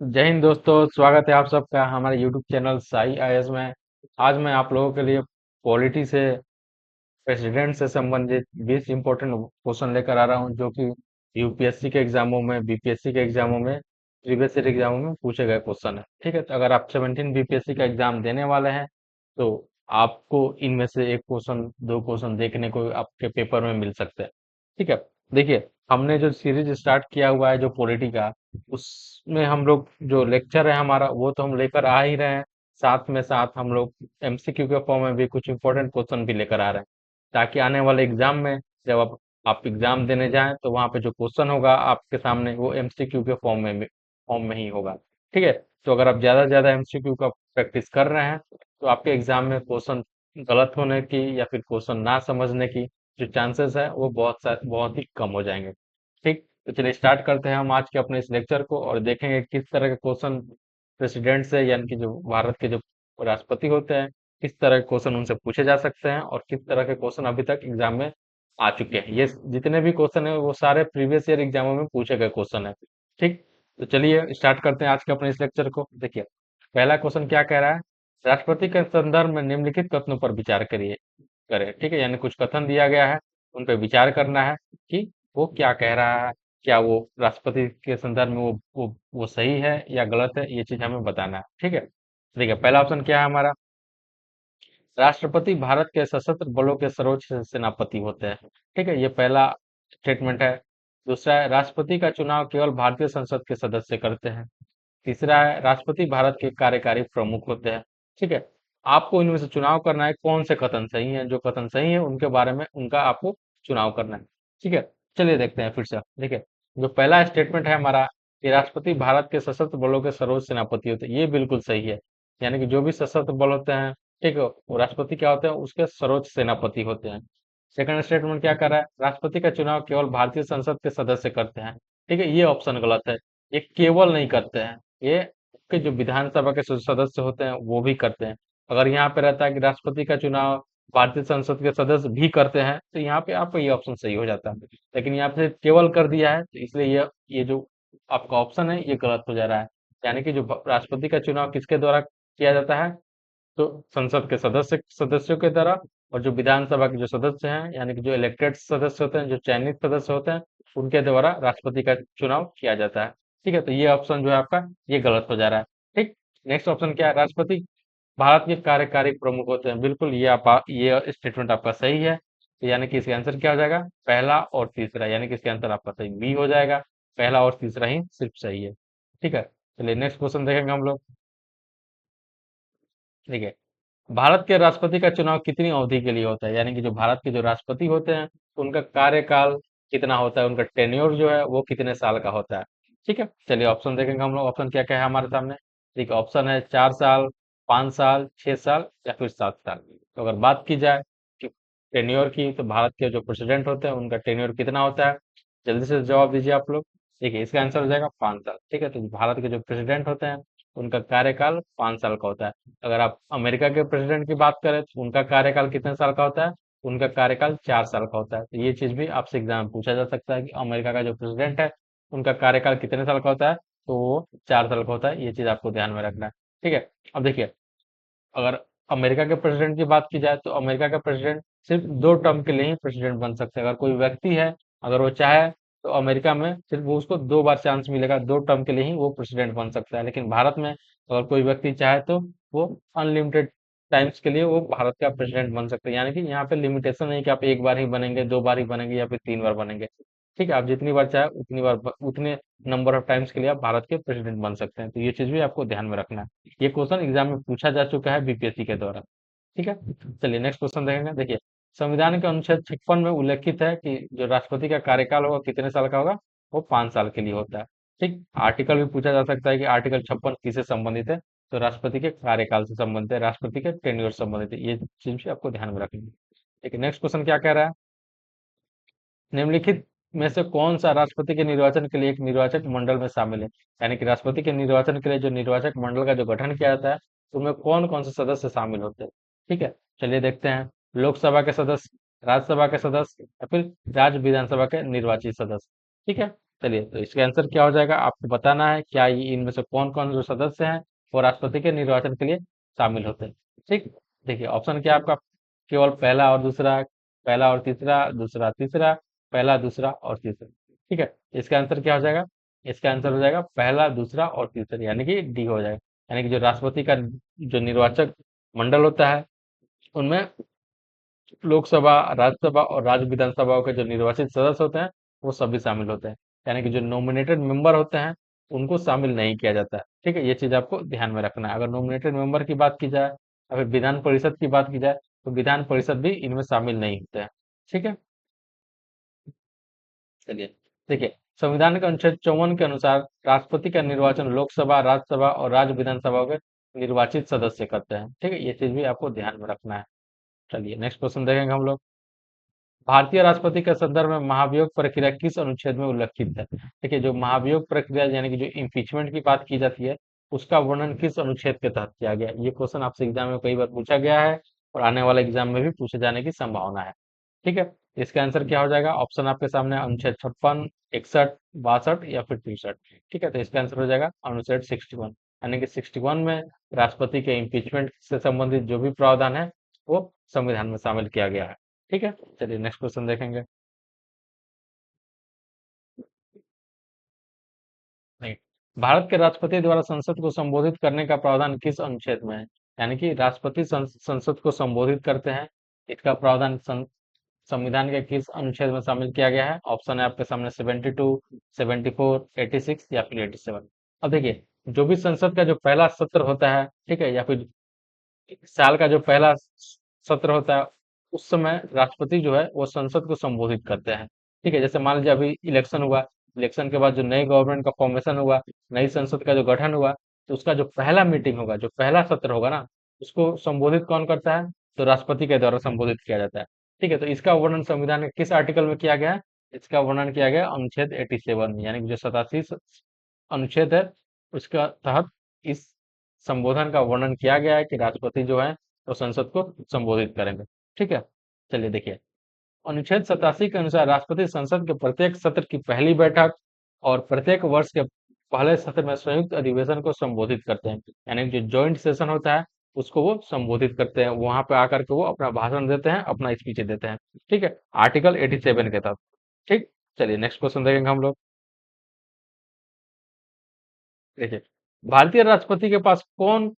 जय हिंद दोस्तों, स्वागत है आप सबका हमारे यूट्यूब चैनल साई आईएएस में। आज मैं आप लोगों के लिए पॉलिटी से प्रेसिडेंट से संबंधित 20 इंपॉर्टेंट क्वेश्चन लेकर आ रहा हूं, जो कि यूपीएससी के एग्जामों में, बीपीएससी के एग्जामों में, प्रीवियस ईयर एग्जामों में पूछे गए क्वेश्चन है। ठीक है, तो अगर आप 17 बीपीएससी का एग्जाम देने वाले हैं तो आपको इनमें से एक क्वेश्चन, दो क्वेश्चन देखने को आपके पेपर में मिल सकते हैं। ठीक है, देखिए, हमने जो सीरीज स्टार्ट किया हुआ है जो पॉलिटी का, उसमें हम लोग जो लेक्चर है हमारा वो तो हम लेकर आ ही रहे हैं। साथ में साथ हम लोग एमसीक्यू के फॉर्म में भी कुछ इंपॉर्टेंट क्वेश्चन भी लेकर आ रहे हैं, ताकि आने वाले एग्जाम में जब आप एग्जाम देने जाएं तो वहां पे जो क्वेश्चन होगा आपके सामने वो एमसीक्यू के फॉर्म में ही होगा। ठीक है, तो अगर आप ज्यादा से ज्यादा एमसीक्यू का प्रैक्टिस कर रहे हैं तो आपके एग्जाम में क्वेश्चन गलत होने की या फिर क्वेश्चन ना समझने की जो चांसेस है वो बहुत ही कम हो जाएंगे। ठीक, तो चलिए स्टार्ट करते हैं हम आज के अपने इस लेक्चर को और देखेंगे किस तरह के क्वेश्चन प्रेसिडेंट से, यानी कि जो भारत के जो राष्ट्रपति होते हैं, किस तरह के क्वेश्चन उनसे पूछे जा सकते हैं और किस तरह के क्वेश्चन अभी तक एग्जाम में आ चुके हैं। ये जितने भी क्वेश्चन है वो सारे प्रीवियस ईयर एग्जामों में पूछे गए क्वेश्चन है। ठीक, तो चलिए स्टार्ट करते हैं आज के अपने इस लेक्चर को। देखिए, पहला क्वेश्चन क्या कह रहा है, राष्ट्रपति के संदर्भ में निम्नलिखित कथनों पर विचार करिए करें। ठीक है, यानी कुछ कथन दिया गया है, उन पर विचार करना है कि वो क्या कह रहा है, क्या वो राष्ट्रपति के संदर्भ में वो सही है या गलत है, ये चीज हमें बताना है। ठीक है, देखिए पहला ऑप्शन क्या है हमारा, राष्ट्रपति भारत के सशस्त्र बलों के सर्वोच्च सेनापति होते हैं। ठीक है, ये पहला स्टेटमेंट है। दूसरा है, राष्ट्रपति का चुनाव केवल भारतीय संसद के सदस्य करते हैं। तीसरा है, राष्ट्रपति भारत के कार्यकारी प्रमुख होते हैं। ठीक है, आपको इनमें से चुनाव करना है कौन से कथन सही है, जो कथन सही है उनके बारे में उनका आपको चुनाव करना है। ठीक है, चलिए देखते हैं फिर से। देखिए, जो पहला स्टेटमेंट है हमारा कि राष्ट्रपति भारत के सशस्त्र बलों के सर्वोच्च सेनापति होते हैं, ये बिल्कुल सही है। यानी कि जो भी सशस्त्र बल होते हैं, ठीक है, वो राष्ट्रपति क्या होते हैं, उसके सर्वोच्च सेनापति होते हैं। सेकंड स्टेटमेंट क्या कर रहा है, राष्ट्रपति का चुनाव केवल भारतीय संसद के सदस्य करते हैं। ठीक है, ये ऑप्शन गलत है। ये केवल नहीं करते हैं, ये के जो विधानसभा के सदस्य होते हैं वो भी करते हैं। अगर यहाँ पे रहता है कि राष्ट्रपति का चुनाव भारतीय संसद के सदस्य भी करते हैं तो यहाँ पे आपका ये ऑप्शन सही हो जाता है। लेकिन यहाँ पे केवल कर दिया है तो इसलिए ये जो आपका ऑप्शन है ये गलत हो जा रहा है। यानी कि जो राष्ट्रपति का चुनाव किसके द्वारा किया जाता है, तो संसद के सदस्यों के द्वारा, और जो विधानसभा के जो सदस्य हैं, यानी कि जो इलेक्टेड सदस्य होते हैं, जो चयनित सदस्य होते हैं, उनके द्वारा राष्ट्रपति का चुनाव किया जाता है। ठीक है, तो ये ऑप्शन जो है आपका ये गलत हो जा रहा है। ठीक, नेक्स्ट ऑप्शन क्या है, राष्ट्रपति भारत के कार्यकारी प्रमुख होते हैं। बिल्कुल ये स्टेटमेंट आपका सही है। तो यानी कि इसका आंसर क्या हो जाएगा, पहला और तीसरा, यानी कि इसका आंसर आपका सही बी हो जाएगा। पहला और तीसरा ही सिर्फ सही है। ठीक है, चलिए नेक्स्ट क्वेश्चन देखेंगे हम लोग। ठीक है, भारत के राष्ट्रपति का चुनाव कितनी अवधि के लिए होता है, यानी कि जो भारत के जो राष्ट्रपति होते हैं उनका कार्यकाल कितना होता है, उनका टेन्योर जो है वो कितने साल का होता है। ठीक है, चलिए ऑप्शन देखेंगे हम लोग। ऑप्शन क्या क्या है हमारे सामने। ठीक है, ऑप्शन है 4 साल, 5 साल, 6 साल या फिर 7 साल। तो अगर बात की जाए कि टेन्योर की, तो भारत के जो प्रेसिडेंट होते हैं उनका टेन्योर कितना होता है, जल्दी से जवाब दीजिए आप लोग। देखिए, इसका आंसर हो जाएगा 5 साल। ठीक है, तो जो भारत के जो प्रेसिडेंट होते हैं उनका कार्यकाल 5 साल का होता है। अगर आप अमेरिका के प्रेसिडेंट की बात करें तो उनका कार्यकाल कितने साल का होता है, उनका कार्यकाल 4 साल का होता है। तो ये चीज भी आपसे एग्जाम में पूछा जा सकता है कि अमेरिका का जो प्रेसिडेंट है उनका कार्यकाल कितने साल का होता है, तो वो 4 साल का होता है। ये चीज आपको ध्यान में रखना है। ठीक है, अब देखिए, अगर अमेरिका के प्रेसिडेंट की बात की जाए तो अमेरिका का प्रेसिडेंट सिर्फ 2 टर्म के लिए ही प्रेसिडेंट बन सकते हैं। अगर कोई व्यक्ति है, अगर वो चाहे तो अमेरिका में सिर्फ वो उसको 2 बार चांस मिलेगा, 2 टर्म के लिए ही वो प्रेसिडेंट बन सकता है। लेकिन भारत में अगर कोई व्यक्ति चाहे तो वो अनलिमिटेड टाइम्स के लिए वो भारत का प्रेसिडेंट बन सकते हैं। यानी कि यहाँ पे लिमिटेशन नहीं कि आप एक बार ही बनेंगे, 2 बार ही बनेंगे या फिर 3 बार बनेंगे। ठीक है, आप जितनी बार चाहे उतनी बार उतने नंबर ऑफ टाइम्स के लिए आप भारत के प्रेसिडेंट बन सकते हैं। तो ये चीज भी आपको ध्यान में रखना है। ये क्वेश्चन एग्जाम में पूछा जा चुका है बीपीएससी के द्वारा। ठीक है, चलिए नेक्स्ट क्वेश्चन देखेंगे। देखिए, संविधान के अनुच्छेद 56 में उल्लेखित है कि जो राष्ट्रपति का कार्यकाल होगा कितने साल का होगा, वो 5 साल के लिए होता है। ठीक, आर्टिकल भी पूछा जा सकता है कि आर्टिकल 56 किससे संबंधित है, तो राष्ट्रपति के कार्यकाल से संबंधित है, राष्ट्रपति के टेन्योर से संबंधित है। ये चीज भी आपको ध्यान में रखनी है। ठीक है, नेक्स्ट क्वेश्चन क्या कह रहा है, निम्नलिखित में से कौन सा राष्ट्रपति के निर्वाचन के लिए एक निर्वाचक मंडल में शामिल है, यानी कि राष्ट्रपति के निर्वाचन के लिए जो निर्वाचक मंडल का जो गठन किया जाता है उसमें कौन कौन से सदस्य शामिल होते हैं। ठीक है, चलिए देखते हैं। लोकसभा के सदस्य, राज्यसभा के सदस्य या फिर राज्य विधानसभा के निर्वाचित सदस्य। ठीक है, चलिए, तो इसका आंसर क्या हो जाएगा आपको बताना है, क्या ये इनमें से कौन कौन जो सदस्य हैं वो राष्ट्रपति के निर्वाचन के लिए शामिल होते हैं। ठीक, देखिए ऑप्शन क्या है आपका, केवल पहला और दूसरा, पहला और तीसरा, दूसरा तीसरा, पहला दूसरा और तीसरा। ठीक है, इसका आंसर क्या हो जाएगा, इसका आंसर हो जाएगा पहला दूसरा और तीसरा, यानी कि डी हो जाएगा। यानी कि जो राष्ट्रपति का जो निर्वाचक मंडल होता है उनमें लोकसभा, राज्यसभा और राज्य विधानसभाओं के जो निर्वाचित सदस्य होते हैं वो सभी शामिल होते हैं। यानी कि जो नॉमिनेटेड मेंबर होते हैं उनको शामिल नहीं किया जाता है। ठीक है, ये चीज आपको ध्यान में रखना है। अगर नॉमिनेटेड मेंबर की बात की जाए या फिर विधान परिषद की बात की जाए तो विधान परिषद भी इनमें शामिल नहीं होते हैं। ठीक है, चलिए, देखिए संविधान के अनुच्छेद 54 के अनुसार राष्ट्रपति का निर्वाचन लोकसभा, राज्यसभा और राज्य विधानसभाओं के निर्वाचित सदस्य करते हैं। ठीक है, ये चीज भी आपको ध्यान में रखना है। चलिए नेक्स्ट क्वेश्चन देखेंगे हम लोग। भारतीय राष्ट्रपति के संदर्भ में महाभियोग प्रक्रिया किस अनुच्छेद में उल्लिखित है? देखिए, जो महाभियोग प्रक्रिया यानी कि जो इम्पीचमेंट की बात की जाती है उसका वर्णन किस अनुच्छेद के तहत किया गया है? ये क्वेश्चन आपसे एग्जाम में कई बार पूछा गया है और आने वाले एग्जाम में भी पूछे जाने की संभावना है। ठीक है, इसका आंसर क्या हो जाएगा, ऑप्शन आपके सामने है, अनुच्छेद 56, 61, 62 या फिर 63। ठीक है, तो इसका आंसर हो जाएगा अनुच्छेद 61। यानी कि 61 में राष्ट्रपति के इम्पीचमेंट से संबंधित जो भी प्रावधान है वो संविधान में शामिल किया गया है। ठीक है, चलिए नेक्स्ट क्वेश्चन देखेंगे। नहीं, भारत के राष्ट्रपति द्वारा संसद को संबोधित करने का प्रावधान किस अनुच्छेद में है? यानी कि राष्ट्रपति संसद को संबोधित करते हैं, इसका प्रावधान संविधान के किस अनुच्छेद में शामिल किया गया है? ऑप्शन है आपके सामने 72, 74, 86 या फिर 87। अब देखिए, जो भी संसद का जो पहला सत्र होता है, ठीक है, या फिर साल का जो पहला सत्र होता है उस समय राष्ट्रपति जो है वो संसद को संबोधित करते हैं। ठीक है, जैसे मान लीजिए अभी इलेक्शन हुआ, इलेक्शन के बाद जो नई गवर्नमेंट का फॉर्मेशन हुआ, नई संसद का जो गठन हुआ, तो उसका जो पहला मीटिंग होगा, जो पहला सत्र होगा ना, उसको संबोधित कौन करता है? तो राष्ट्रपति के द्वारा संबोधित किया जाता है। ठीक है, तो इसका वर्णन संविधान के किस आर्टिकल में किया गया है? इसका वर्णन किया गया अनुच्छेद 87 में, यानी कि जो 87 अनुच्छेद है उसका तहत इस संबोधन का वर्णन किया गया है कि राष्ट्रपति जो है वो संसद को संबोधित करेंगे। ठीक है, चलिए देखिए, अनुच्छेद 87 के अनुसार राष्ट्रपति संसद के प्रत्येक सत्र की पहली बैठक और प्रत्येक वर्ष के पहले सत्र में संयुक्त अधिवेशन को संबोधित करते हैं। यानी जो जॉइंट सेशन होता है उसको वो संबोधित करते हैं, वहां पे आकर के वो अपना भाषण देते हैं, अपना स्पीच देते हैं। ठीक है, आर्टिकल 87 के तहत। ठीक, चलिए नेक्स्ट क्वेश्चन देखेंगे हम लोग। देखिए, भारतीय राष्ट्रपति के पास कौन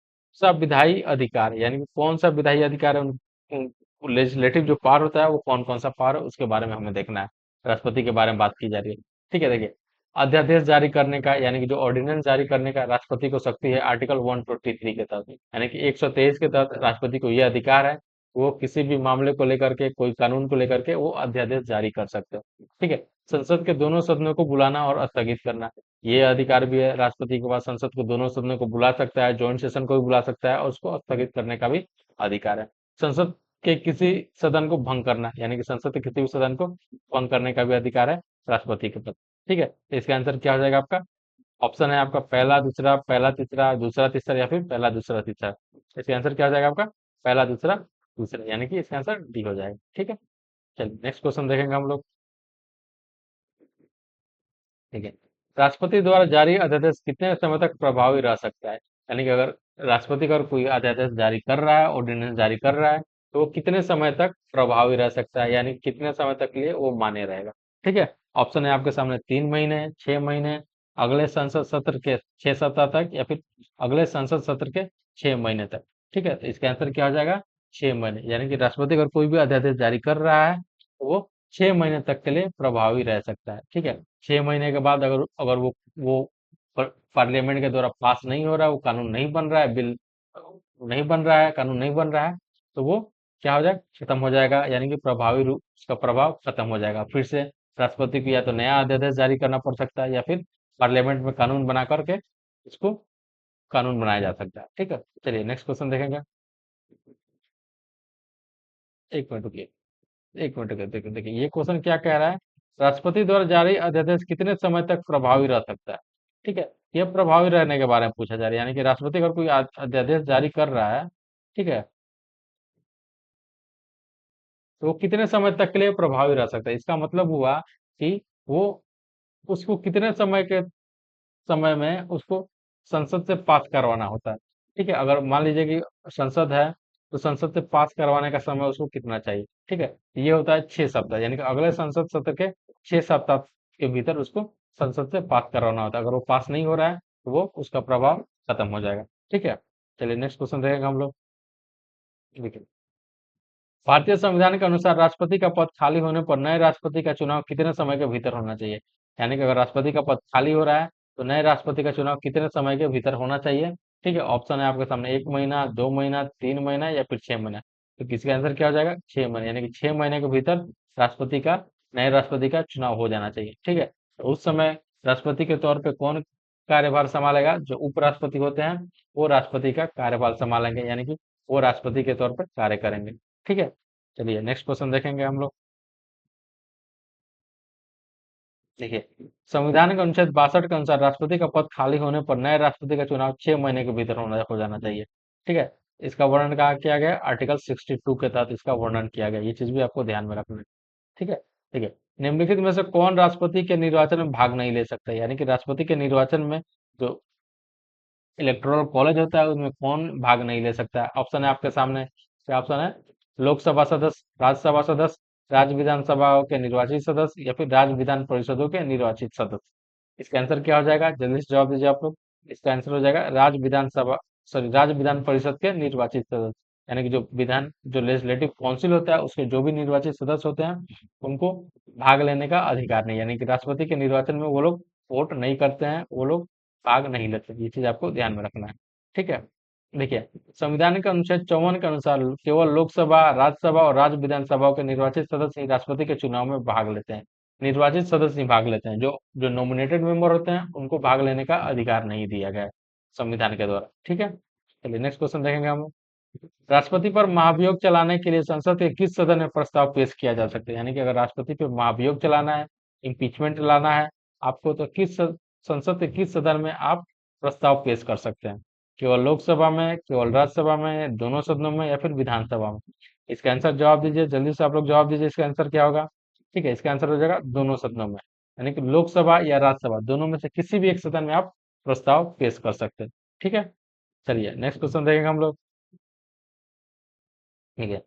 सा विधायी अधिकार है, यानी कि कौन सा विधायी अधिकार है, लेजिस्लेटिव जो पावर होता है वो कौन कौन सा पावर है उसके बारे में हमें देखना है। राष्ट्रपति के बारे में बात की जा रही है। ठीक है, देखिए, अध्यादेश जारी करने का यानी कि जो ऑर्डिनेंस जारी करने का राष्ट्रपति को शक्ति है आर्टिकल 123 के तहत, यानी कि 123 के तहत राष्ट्रपति को यह अधिकार है, वो किसी भी मामले को लेकर के, कोई कानून को लेकर के वो अध्यादेश जारी कर सकते हैं। ठीक है, संसद के दोनों सदनों को बुलाना और स्थगित करना, ये अधिकार भी है राष्ट्रपति के पास। संसद को दोनों सदनों को बुला सकता है, जॉइंट सेशन को भी बुला सकता है और उसको स्थगित करने का भी अधिकार है। संसद के किसी सदन को भंग करना, यानी कि संसद के किसी भी सदन को भंग करने का भी अधिकार है राष्ट्रपति के पास। ठीक है, तो इसका आंसर क्या हो जाएगा आपका, ऑप्शन है आपका पहला दूसरा, पहला तीसरा, दूसरा तीसरा या फिर पहला दूसरा तीसरा। इसका आंसर क्या हो जाएगा आपका, पहला दूसरा दूसरा, यानी कि इसका आंसर डी हो जाएगा। ठीक है, चलिए नेक्स्ट क्वेश्चन देखेंगे हम लोग। ठीक है, राष्ट्रपति द्वारा जारी अध्यादेश कितने समय तक प्रभावी रह सकता है? यानी कि अगर राष्ट्रपति अगर कोई अध्यादेश जारी कर रहा है, ऑर्डिनेंस जारी कर रहा है, तो वो कितने समय तक प्रभावी रह सकता है, यानी कितने समय तक के लिए वो मान्य रहेगा? ठीक है, ऑप्शन है आपके सामने 3 महीने, 6 महीने, अगले संसद सत्र के 6 सप्ताह तक या फिर अगले संसद सत्र के 6 महीने तक। ठीक है, तो इसका आंसर क्या हो जाएगा, 6 महीने, यानी कि राष्ट्रपति अगर कोई भी अध्यादेश जारी कर रहा है तो वो 6 महीने तक के लिए प्रभावी रह सकता है। ठीक है, 6 महीने के बाद अगर अगर वो पार्लियामेंट के द्वारा पास नहीं हो रहा है, वो कानून नहीं बन रहा है, बिल नहीं बन रहा है, कानून नहीं बन रहा है, तो वो क्या हो जाएगा, खत्म हो जाएगा, यानी कि प्रभावी रूप उसका प्रभाव खत्म हो जाएगा। फिर से राष्ट्रपति को या तो नया अध्यादेश जारी करना पड़ सकता है या फिर पार्लियामेंट में कानून बना करके इसको कानून बनाया जा सकता है। ठीक है, चलिए नेक्स्ट क्वेश्चन देखेंगे। एक मिनट रुकिए, एक मिनट रुकिए, देखिए देखिए ये क्वेश्चन क्या कह रहा है, राष्ट्रपति द्वारा जारी अध्यादेश कितने समय तक प्रभावी रह सकता है? ठीक है, ये प्रभावी रहने के बारे में पूछा जा रहा है, यानी कि राष्ट्रपति अगर कोई अध्यादेश जारी कर रहा है, ठीक है, तो वो कितने समय तक के लिए प्रभावी रह सकता है? इसका मतलब हुआ कि वो उसको कितने समय में उसको संसद से पास करवाना होता है। ठीक है, अगर मान लीजिए कि संसद है, तो संसद से पास करवाने का समय उसको कितना चाहिए। ठीक है, ये होता है 6 सप्ताह, यानी कि अगले संसद सत्र के 6 सप्ताह के भीतर उसको संसद से पास करवाना होता है। अगर वो पास नहीं हो रहा है तो वो उसका प्रभाव खत्म हो जाएगा। ठीक है, चलिए नेक्स्ट क्वेश्चन देखेंगे हम लोग। देखिए, भारतीय संविधान के अनुसार राष्ट्रपति का पद खाली होने पर नए राष्ट्रपति का चुनाव कितने समय के भीतर होना चाहिए। यानी कि अगर राष्ट्रपति का पद खाली हो रहा है तो नए राष्ट्रपति का चुनाव कितने समय के भीतर होना चाहिए। ठीक है, ऑप्शन है आपके सामने, 1 महीना, 2 महीना, 3 महीना या फिर 6 महीना। तो किसका आंसर क्या हो जाएगा, 6 महीने, यानी कि 6 महीने के भीतर राष्ट्रपति का नए राष्ट्रपति का चुनाव हो जाना चाहिए। ठीक है, तो उस समय राष्ट्रपति के तौर पे कौन कार्यभार संभालेगा, जो उपराष्ट्रपति होते हैं वो राष्ट्रपति का कार्यभार संभालेंगे, यानी कि वो राष्ट्रपति के तौर पर कार्य करेंगे। ठीक है, चलिए नेक्स्ट क्वेश्चन देखेंगे हम लोग। देखिए, संविधान के अनुच्छेद 62 के अनुसार राष्ट्रपति का पद खाली होने पर नए राष्ट्रपति का चुनाव 6 महीने के भीतर होना हो जाना चाहिए। ठीक है, इसका वर्णन कहा किया गया है, आर्टिकल 62 के तहत इसका वर्णन किया गया है। ये चीज भी आपको ध्यान में रखना है। ठीक है, ठीक है। निम्नलिखित में से कौन राष्ट्रपति के निर्वाचन में भाग नहीं ले सकता, यानी कि राष्ट्रपति के निर्वाचन में जो इलेक्टोरल कॉलेज होता है उसमें कौन भाग नहीं ले सकता है। ऑप्शन है आपके सामने, क्या ऑप्शन है, लोकसभा सदस्य, राज्यसभा सदस्य, राज्य विधानसभाओं के निर्वाचित सदस्य या फिर राज्य विधान परिषदों के निर्वाचित सदस्य। इसका आंसर क्या हो जाएगा, जल्दी से जवाब दीजिए आप लोग। इसका आंसर हो जाएगा राज्य विधानसभा, सॉरी, राज्य विधान परिषद के निर्वाचित सदस्य, यानी कि जो लेजिस्लेटिव काउंसिल होता है उसके जो भी निर्वाचित सदस्य होते हैं उनको भाग लेने का अधिकार नहीं, यानी कि राष्ट्रपति के निर्वाचन में वो लोग वोट नहीं करते हैं, वो लोग भाग नहीं लेते। ये चीज आपको ध्यान में रखना है। ठीक है, देखिए, संविधान के अनुच्छेद 54 के अनुसार केवल लोकसभा, राज्यसभा और राज्य विधानसभाओं के निर्वाचित सदस्य ही राष्ट्रपति के चुनाव में भाग लेते हैं। निर्वाचित सदस्य ही भाग लेते हैं, जो जो नॉमिनेटेड मेंबर होते हैं उनको भाग लेने का अधिकार नहीं दिया गया है संविधान के द्वारा। ठीक है, चलिए नेक्स्ट क्वेश्चन देखेंगे हम। राष्ट्रपति पर महाभियोग चलाने के लिए संसद के किस सदन में प्रस्ताव पेश किया जा सकता है, यानी कि अगर राष्ट्रपति पर महाभियोग चलाना है, इम्पीचमेंट लाना है आपको, तो संसद के किस सदन में आप प्रस्ताव पेश कर सकते हैं। केवल लोकसभा में, केवल राज्यसभा में, दोनों सदनों में या फिर विधानसभा में। इसका आंसर जवाब दीजिए, जल्दी से आप लोग जवाब दीजिए, इसका आंसर क्या होगा। ठीक है, इसका आंसर हो जाएगा दोनों सदनों में, यानी कि लोकसभा या राज्यसभा दोनों में से किसी भी एक सदन में आप प्रस्ताव पेश कर सकते हैं। ठीक है, चलिए नेक्स्ट क्वेश्चन देखेंगे हम लोग। ठीक है,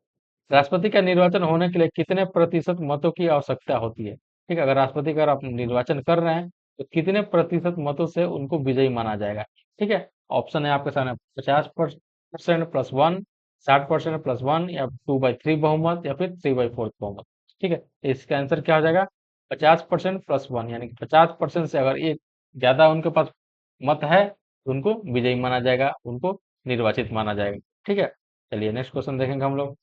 राष्ट्रपति का निर्वाचन होने के लिए कितने प्रतिशत मतों की आवश्यकता होती है। ठीक है, अगर राष्ट्रपति का आप निर्वाचन कर रहे हैं तो कितने प्रतिशत मतों से उनको विजयी माना जाएगा। ठीक है, ऑप्शन है आपके सामने, 50% +1, 60% +1 या 2/3 बहुमत या फिर 3/4 बहुमत। ठीक है, इसका आंसर क्या हो जाएगा, 50% +1, यानी कि 50% से अगर एक ज्यादा उनके पास मत है तो उनको विजयी माना जाएगा, उनको निर्वाचित माना जाएगा। ठीक है, चलिए नेक्स्ट क्वेश्चन देखेंगे हम लोग।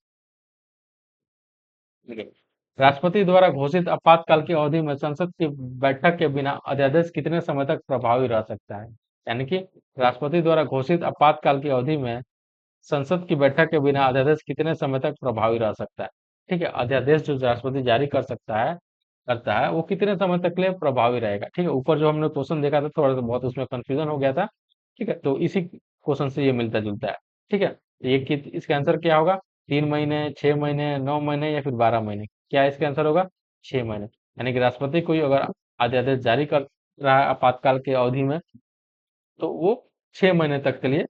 देखिए, राष्ट्रपति द्वारा घोषित आपातकाल की अवधि में संसद की बैठक के बिना अध्यादेश कितने समय तक प्रभावी रह सकता है। यानी कि राष्ट्रपति द्वारा घोषित आपातकाल की अवधि में संसद की बैठक के बिना अध्यादेश कितने समय तक प्रभावी रह सकता है। ठीक है, अध्यादेश जो राष्ट्रपति जारी करता है वो कितने समय तक के लिए प्रभावी रहेगा। ठीक है, ऊपर जो हमने क्वेश्चन देखा था थोड़ा सा बहुत उसमें कंफ्यूजन हो गया था। ठीक है, तो इसी क्वेश्चन से ये मिलता जुलता है। ठीक है, तो इसका आंसर क्या होगा, 3 महीने, 6 महीने, 9 महीने या फिर 12 महीने। क्या इसका आंसर होगा, 6 महीने, यानी कि राष्ट्रपति कोई अगर अध्यादेश जारी कर रहा है आपातकाल की अवधि में तो वो 6 महीने तक के लिए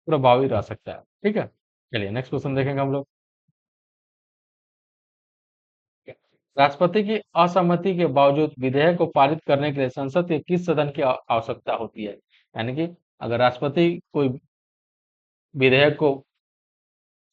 प्रभावी रह सकता है। ठीक है, चलिए नेक्स्ट क्वेश्चन देखेंगे हम लोग। राष्ट्रपति की असहमति के बावजूद विधेयक को पारित करने के लिए संसद के किस सदन की आवश्यकता होती है। यानी कि अगर राष्ट्रपति कोई विधेयक को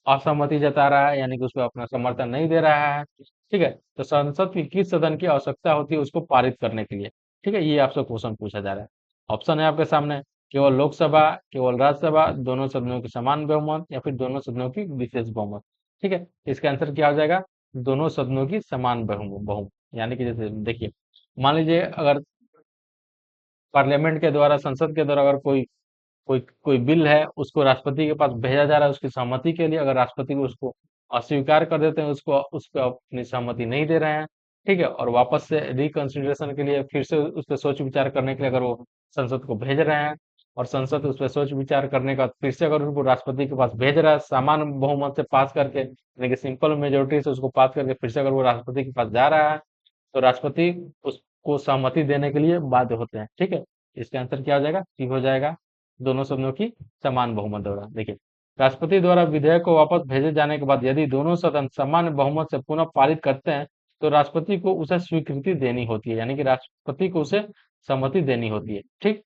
असहमति जता रहा है, यानी कि उसको अपना समर्थन नहीं दे रहा है, ठीक है, तो संसद की किस सदन की आवश्यकता होती है उसको पारित करने के लिए। ठीक है, ये आपसे क्वेश्चन पूछा जा रहा है। ऑप्शन है आपके सामने, केवल लोकसभा, केवल राज्यसभा, दोनों सदनों की समान बहुमत या फिर दोनों सदनों की विशेष बहुमत। ठीक है, इसका आंसर क्या हो जाएगा, दोनों सदनों की समान बहुमत। यानी कि जैसे देखिए, मान लीजिए अगर पार्लियामेंट के द्वारा, संसद के द्वारा अगर कोई बिल है उसको राष्ट्रपति के पास भेजा जा रहा है उसकी सहमति के लिए, अगर राष्ट्रपति को उसको अस्वीकार कर देते हैं, उसको उसको अपनी सहमति नहीं दे रहे हैं, ठीक है, और वापस से रिकंसिडरेशन के लिए फिर से उस पर सोच विचार करने के लिए अगर वो संसद को भेज रहे हैं और संसद उस पर सोच विचार करने का फिर से अगर उनको राष्ट्रपति के पास भेज रहा है समान बहुमत से पास करके, यानी कि सिंपल मेजोरिटी से उसको पास करके फिर से अगर वो राष्ट्रपति के पास जा रहा है तो राष्ट्रपति उस को सहमति देने के लिए बाध्य होते हैं। ठीक है, इसका आंसर क्या हो जाएगा? सी हो जाएगा, दोनों सदनों की समान बहुमत द्वारा। देखिए, राष्ट्रपति द्वारा विधेयक को वापस भेजे जाने के बाद यदि दोनों सदन सामान्य बहुमत से पुनः पारित करते हैं तो राष्ट्रपति को उसे स्वीकृति देनी होती है, यानी कि राष्ट्रपति को उसे सहमति देनी होती है। ठीक,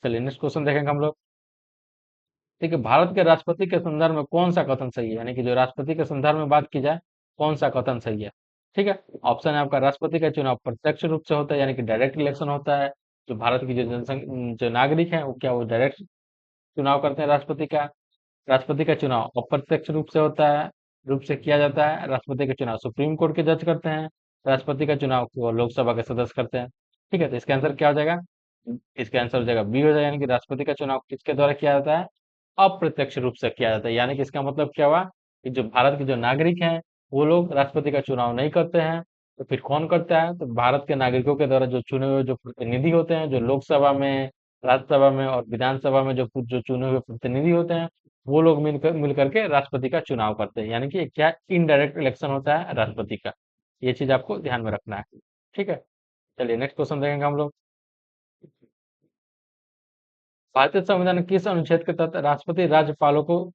चलिए नेक्स्ट क्वेश्चन देखेंगे हम लोग। ठीक है, भारत के राष्ट्रपति के संदर्भ में कौन सा कथन सही है, यानी कि जो राष्ट्रपति के संदर्भ में बात की जाए कौन सा कथन सही है। ठीक है, ऑप्शन है आपका, राष्ट्रपति का चुनाव प्रत्यक्ष रूप से होता है, यानी कि डायरेक्ट इलेक्शन होता है। जो भारत की जो जो नागरिक है वो क्या वो डायरेक्ट चुनाव करते हैं राष्ट्रपति का। राष्ट्रपति का चुनाव अप्रत्यक्ष रूप से किया जाता है। राष्ट्रपति का चुनाव सुप्रीम कोर्ट के जज करते हैं। राष्ट्रपति का चुनाव को लोकसभा के सदस्य करते हैं। ठीक है, तो इसका आंसर क्या हो जाएगा? इसका आंसर हो जाएगा बी हो जाएगा, यानी कि राष्ट्रपति का चुनाव किसके द्वारा किया जाता है? अप्रत्यक्ष रूप से किया जाता है। यानी कि इसका मतलब क्या हुआ कि जो भारत के जो नागरिक हैं वो लोग राष्ट्रपति का चुनाव नहीं करते हैं, तो फिर कौन करता है? तो भारत के नागरिकों के द्वारा जो चुने हुए जो प्रतिनिधि होते हैं, जो लोकसभा में, राज्यसभा में और विधानसभा में जो चुने हुए प्रतिनिधि होते हैं, वो लोग मिल करके राष्ट्रपति का चुनाव करते हैं। यानी कि क्या इनडायरेक्ट इलेक्शन होता है राष्ट्रपति का। ये चीज आपको ध्यान में रखना है। ठीक है, चलिए नेक्स्ट क्वेश्चन देखेंगे हम लोग। भारतीय संविधान किस अनुच्छेद के तहत राष्ट्रपति राज्यपालों को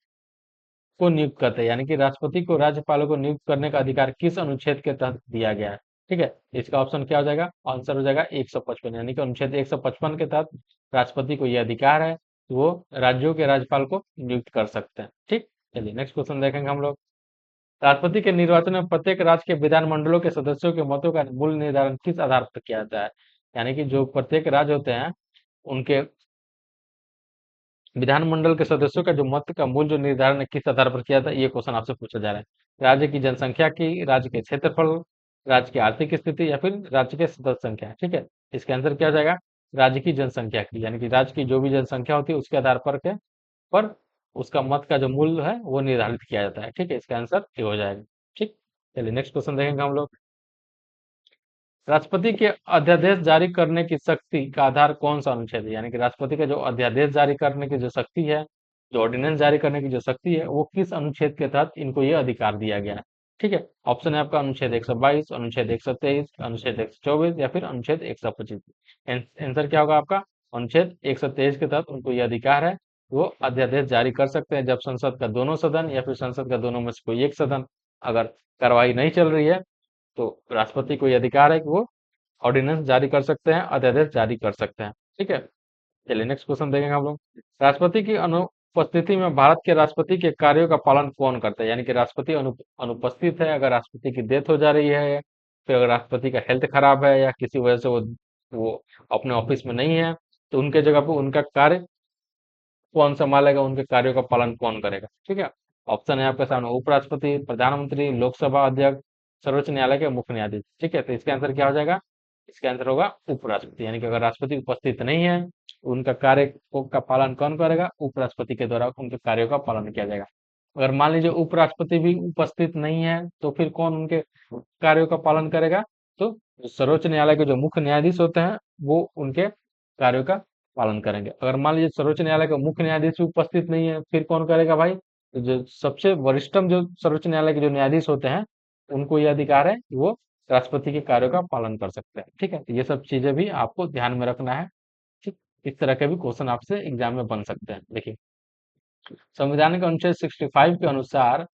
नियुक्त करते हैं, यानी कि राष्ट्रपति को राज्यपालों को नियुक्त करने का अधिकार किस अनुच्छेद के तहत दिया गया है। ठीक है, इसका ऑप्शन क्या हो जाएगा? आंसर हो जाएगा 155, यानी कि अनुच्छेद 155 के तहत राष्ट्रपति को यह अधिकार है कि वो राज्यों के राज्यपाल को नियुक्त कर सकते हैं। ठीक, चलिए नेक्स्ट क्वेश्चन देखेंगे हम लोग। राष्ट्रपति के निर्वाचन में प्रत्येक राज्य के विधानमंडलों के सदस्यों के मतों का मूल निर्धारण किस आधार पर किया जाता है, यानी कि जो प्रत्येक राज्य होते हैं उनके विधानमंडल के सदस्यों का जो मत का मूल जो निर्धारण है किस आधार पर किया था, ये क्वेश्चन आपसे पूछा जा रहा है। राज्य की जनसंख्या की, राज्य के क्षेत्रफल, राज्य की आर्थिक स्थिति या फिर राज्य के सदस्य संख्या। ठीक है, इसका आंसर क्या हो जाएगा? राज्य की जनसंख्या की, यानी कि राज्य की जो भी जनसंख्या होती है उसके आधार पर उसका मत का जो मूल्य है वो निर्धारित किया जाता है। ठीक है, इसका आंसर ये हो जाएगा। ठीक, चलिए नेक्स्ट क्वेश्चन देखेंगे हम लोग। राष्ट्रपति के अध्यादेश जारी करने की शक्ति का आधार कौन सा अनुच्छेद है, यानी कि राष्ट्रपति का जो अध्यादेश जारी करने की जो शक्ति है, जो ऑर्डिनेंस जारी करने की जो शक्ति है, वो किस अनुच्छेद के तहत इनको ये अधिकार दिया गया है। ठीक है, ऑप्शन है आपका अनुच्छेद 122, अनुच्छेद 123, अनुच्छेद 124 या फिर अनुच्छेद 125। आंसर क्या होगा आपका? अनुच्छेद 123 के तहत उनको ये अधिकार है, वो अध्यादेश जारी कर सकते हैं जब संसद का दोनों सदन या फिर संसद का दोनों में से कोई एक सदन अगर कार्रवाई नहीं चल रही है तो राष्ट्रपति को ये अधिकार है कि वो ऑर्डिनेंस जारी कर सकते हैं, अध्यादेश जारी कर सकते हैं। ठीक है, चलिए नेक्स्ट क्वेश्चन देखेंगे हम लोग। राष्ट्रपति की अनुपस्थिति में भारत के राष्ट्रपति के कार्यों का पालन कौन करता है, यानी कि राष्ट्रपति अनुपस्थित है, अगर राष्ट्रपति की डेथ हो जा रही है, फिर अगर राष्ट्रपति का हेल्थ खराब है या किसी वजह से वो अपने ऑफिस में नहीं है, तो उनके जगह पर उनका कार्य कौन संभालेगा, उनके कार्यों का पालन कौन करेगा। ठीक है, ऑप्शन है आपके सामने, उपराष्ट्रपति, प्रधानमंत्री, लोकसभा अध्यक्ष, सर्वोच्च न्यायालय के मुख्य न्यायाधीश। ठीक है, तो इसका आंसर क्या हो जाएगा? इसका आंसर होगा उपराष्ट्रपति, यानी कि अगर राष्ट्रपति उपस्थित नहीं है उनका का पालन कौन करेगा? उपराष्ट्रपति के द्वारा उनके कार्यों का पालन किया जाएगा। अगर मान लीजिए उपराष्ट्रपति भी उपस्थित नहीं है तो फिर कौन उनके कार्यों का पालन करेगा? तो सर्वोच्च न्यायालय के जो मुख्य न्यायाधीश होते हैं वो उनके कार्यों का पालन करेंगे। अगर मान लीजिए सर्वोच्च न्यायालय का मुख्य न्यायाधीश भी उपस्थित नहीं है फिर कौन करेगा भाई? तो जो सबसे वरिष्ठतम जो सर्वोच्च न्यायालय के जो न्यायाधीश होते हैं उनको ये अधिकार है कि वो राष्ट्रपति के कार्यों का पालन कर सकते हैं। ठीक है, तो ये सब चीजें भी आपको ध्यान में रखना है। ठीक, इस तरह के भी क्वेश्चन आपसे एग्जाम में बन सकते हैं। देखिए, संविधान के अनुच्छेद 65 के अनुसार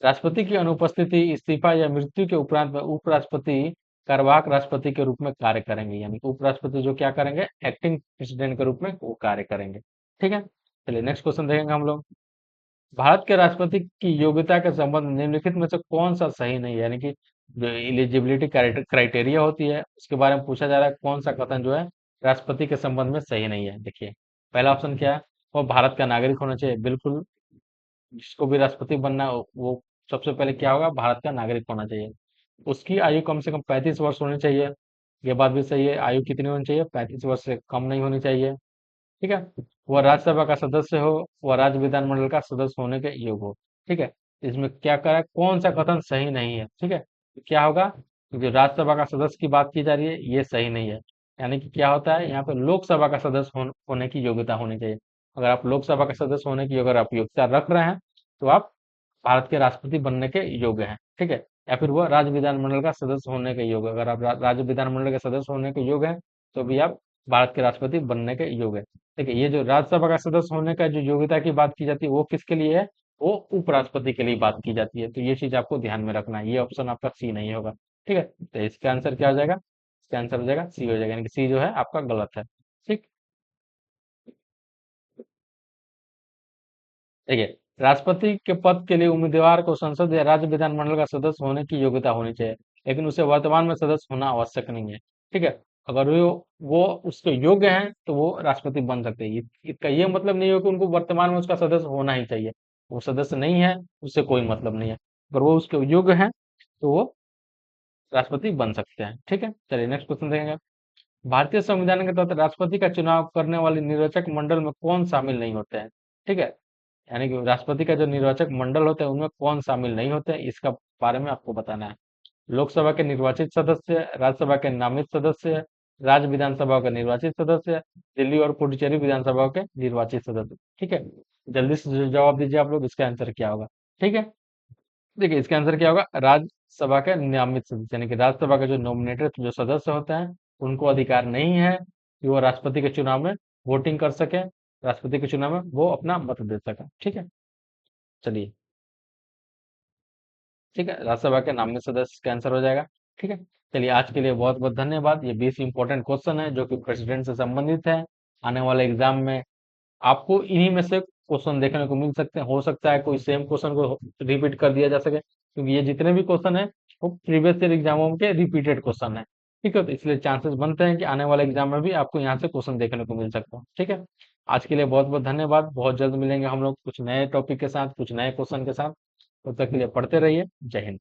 राष्ट्रपति की अनुपस्थिति, इस्तीफा या मृत्यु के उपरांत में उपराष्ट्रपति कार्यवाहक राष्ट्रपति के रूप में कार्य करेंगे, यानी कि उपराष्ट्रपति जो क्या करेंगे? एक्टिंग प्रेसिडेंट के रूप में वो कार्य करेंगे। ठीक है, चलिए नेक्स्ट क्वेश्चन देखेंगे हम लोग। भारत के राष्ट्रपति की योग्यता के संबंध में निम्नलिखित में से कौन सा सही नहीं है, यानी कि जो एलिजिबिलिटी क्राइटेरिया होती है उसके बारे में पूछा जा रहा है, कौन सा कथन जो है राष्ट्रपति के संबंध में सही नहीं है। देखिए, पहला ऑप्शन क्या है? वो भारत का नागरिक होना चाहिए। बिल्कुल, जिसको भी राष्ट्रपति बनना है वो सबसे पहले क्या होगा? भारत का नागरिक होना चाहिए। उसकी आयु कम से कम 35 वर्ष होनी चाहिए। ये बात भी सही है, आयु कितनी होनी चाहिए? 35 वर्ष से कम नहीं होनी चाहिए। ठीक है, वह राज्यसभा का सदस्य हो, वह राज्य विधानमंडल का सदस्य होने के योग्य हो। ठीक है, इसमें क्या करा, कौन सा कथन सही नहीं है? ठीक है, तो क्या होगा? जो राज्यसभा का सदस्य की बात की जा रही है ये सही नहीं है। यानी कि क्या होता है यहाँ पे? लोकसभा का सदस्य होने की योग्यता होनी चाहिए। अगर आप लोकसभा का सदस्य होने की अगर आप योग्यता रख रहे हैं तो आप भारत के राष्ट्रपति बनने के योग्य हैं। ठीक है, या फिर वह राज्य विधानमंडल का सदस्य होने के योग्य। अगर आप राज्य विधानमंडल के सदस्य होने के योग्य हैं तो भी आप भारत के राष्ट्रपति बनने के योग्य हैं। देखिए, ये जो राज्यसभा का सदस्य होने का जो योग्यता की बात की जाती है वो किसके लिए है? वो उपराष्ट्रपति के लिए बात की जाती है। तो ये चीज आपको ध्यान में रखना है, ये ऑप्शन आपका सी नहीं होगा। ठीक है, तो इसका आंसर क्या हो जाएगा? इसका आंसर हो जाएगा सी हो जाएगा, यानी कि सी जो है आपका गलत है। ठीक। देखिए, राष्ट्रपति के पद के लिए उम्मीदवार को संसद या राज्य विधानमंडल का सदस्य होने की योग्यता होनी चाहिए, लेकिन उसे वर्तमान में सदस्य होना आवश्यक नहीं है। ठीक है, अगर वो उसके योग्य हैं तो वो राष्ट्रपति बन सकते हैं। इसका ये मतलब नहीं हो कि उनको वर्तमान में उसका सदस्य होना ही चाहिए। वो सदस्य नहीं है, उससे कोई मतलब नहीं है। अगर वो उसके योग्य हैं तो वो राष्ट्रपति बन सकते हैं। ठीक है, चलिए नेक्स्ट क्वेश्चन देखेंगे। भारतीय संविधान के तहत राष्ट्रपति का चुनाव करने वाले निर्वाचक मंडल में कौन शामिल नहीं होते हैं? ठीक है, यानी कि राष्ट्रपति का जो निर्वाचक मंडल होता है उनमें कौन शामिल नहीं होते हैं, इसका बारे में आपको बताना है। लोकसभा के निर्वाचित सदस्य, राज्यसभा के नामित सदस्य, राज्य विधानसभा के निर्वाचित सदस्य, दिल्ली और पुडुचेरी विधानसभा के निर्वाचित सदस्य। ठीक है, जल्दी से जवाब दीजिए आप लोग, इसका आंसर क्या होगा? ठीक है, देखिए इसका आंसर क्या होगा? राज्यसभा के नामित सदस्य, यानी कि राज्यसभा के जो नॉमिनेटेड जो सदस्य होते हैं उनको अधिकार नहीं है कि वो राष्ट्रपति के चुनाव में वोटिंग कर सके, राष्ट्रपति के चुनाव में वो अपना मत दे सके। ठीक है, चलिए, ठीक है, राज्यसभा के नामित सदस्य का आंसर हो जाएगा। ठीक है, चलिए आज के लिए बहुत बहुत धन्यवाद। ये 20 इंपॉर्टेंट क्वेश्चन है जो कि प्रेसिडेंट से संबंधित है। आने वाले एग्जाम में आपको इन्हीं में से क्वेश्चन देखने को मिल सकते हैं। हो सकता है कोई सेम क्वेश्चन को रिपीट कर दिया जा सके, क्योंकि ये जितने भी क्वेश्चन है वो प्रीवियस ईयर एग्जामों के रिपीटेड क्वेश्चन है। ठीक है, तो इसलिए चांसेस बनते हैं कि आने वाले एग्जाम में भी आपको यहाँ से क्वेश्चन देखने को मिल सकता है। ठीक है, आज के लिए बहुत बहुत धन्यवाद। बहुत जल्द मिलेंगे हम लोग कुछ नए टॉपिक के साथ, कुछ नए क्वेश्चन के साथ। तब तक के लिए पढ़ते रहिए। जय हिंद।